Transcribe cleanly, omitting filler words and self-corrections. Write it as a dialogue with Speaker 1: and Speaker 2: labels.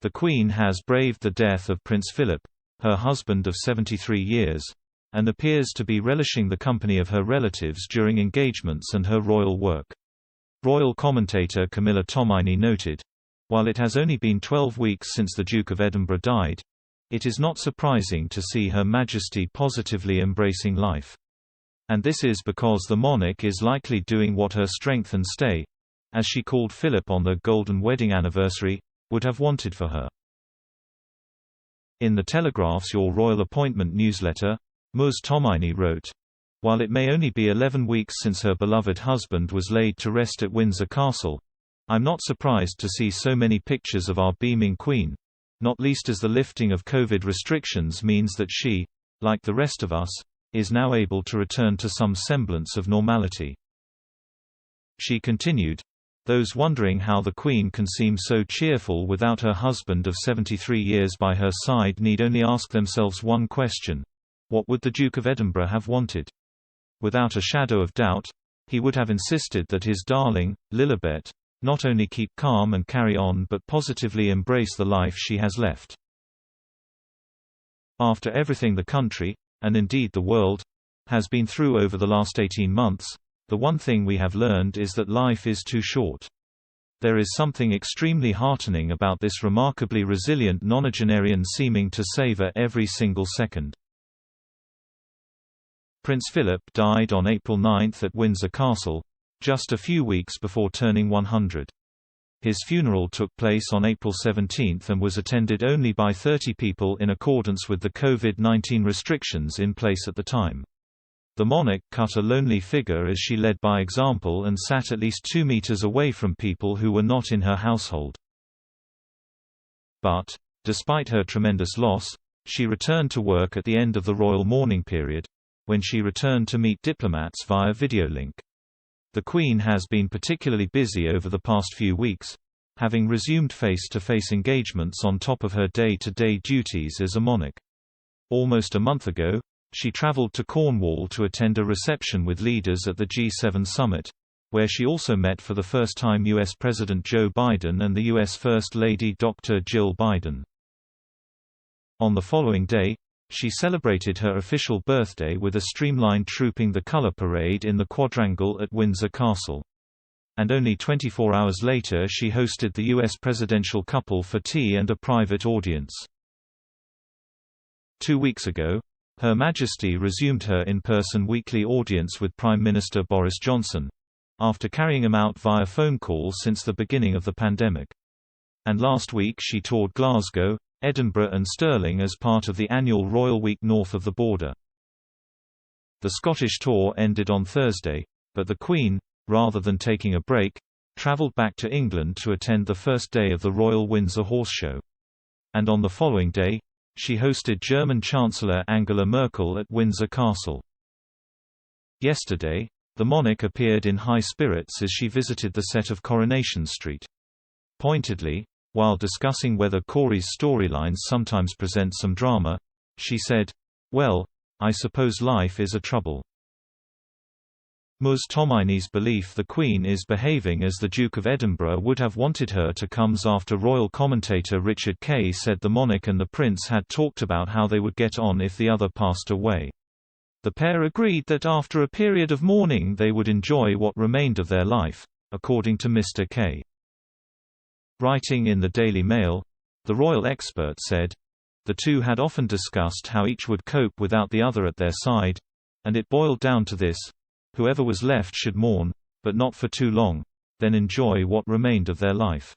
Speaker 1: The Queen has braved the death of Prince Philip, her husband of 73 years, and appears to be relishing the company of her relatives during engagements and her royal work. Royal commentator Camilla Tominey noted, "While it has only been 12 weeks since the Duke of Edinburgh died, it is not surprising to see Her Majesty positively embracing life. And this is because the monarch is likely doing what her strength and stay, as she called Philip on their golden wedding anniversary, would have wanted for her." In the Telegraph's Your Royal Appointment newsletter, Ms. Tominey wrote, "While it may only be 11 weeks since her beloved husband was laid to rest at Windsor Castle, I'm not surprised to see so many pictures of our beaming Queen, not least as the lifting of COVID restrictions means that she, like the rest of us, is now able to return to some semblance of normality." She continued, "Those wondering how the Queen can seem so cheerful without her husband of 73 years by her side need only ask themselves one question: what would the Duke of Edinburgh have wanted? Without a shadow of doubt, he would have insisted that his darling, Lilibet, not only keep calm and carry on but positively embrace the life she has left. After everything the country, and indeed the world, has been through over the last 18 months, the one thing we have learned is that life is too short. There is something extremely heartening about this remarkably resilient nonagenarian seeming to savor every single second." Prince Philip died on April 9 at Windsor Castle, just a few weeks before turning 100. His funeral took place on April 17 and was attended only by 30 people in accordance with the COVID-19 restrictions in place at the time. The monarch cut a lonely figure as she led by example and sat at least 2 meters away from people who were not in her household. But, despite her tremendous loss, she returned to work at the end of the royal mourning period, when she returned to meet diplomats via video link. The Queen has been particularly busy over the past few weeks, having resumed face-to-face engagements on top of her day-to-day duties as a monarch. Almost a month ago, she travelled to Cornwall to attend a reception with leaders at the G7 summit, where she also met for the first time U.S. President Joe Biden and the U.S. First Lady Dr. Jill Biden. On the following day, she celebrated her official birthday with a streamlined Trooping the Colour parade in the quadrangle at Windsor Castle. And only 24 hours later she hosted the U.S. presidential couple for tea and a private audience. 2 weeks ago, Her Majesty resumed her in-person weekly audience with Prime Minister Boris Johnson, after carrying him out via phone call since the beginning of the pandemic. And last week she toured Glasgow, Edinburgh and Stirling as part of the annual Royal Week north of the border. The Scottish tour ended on Thursday, but the Queen, rather than taking a break, travelled back to England to attend the first day of the Royal Windsor Horse Show. And on the following day, she hosted German Chancellor Angela Merkel at Windsor Castle. Yesterday, the monarch appeared in high spirits as she visited the set of Coronation Street. Pointedly, while discussing whether Corey's storylines sometimes present some drama, she said, "Well, I suppose life is a trouble." Ms. Tominey's belief the Queen is behaving as the Duke of Edinburgh would have wanted her to comes after royal commentator Richard Kay said the monarch and the prince had talked about how they would get on if the other passed away. The pair agreed that after a period of mourning they would enjoy what remained of their life, according to Mr. Kay. Writing in the Daily Mail, the royal expert said, "The two had often discussed how each would cope without the other at their side, and it boiled down to this: whoever was left should mourn, but not for too long, then enjoy what remained of their life."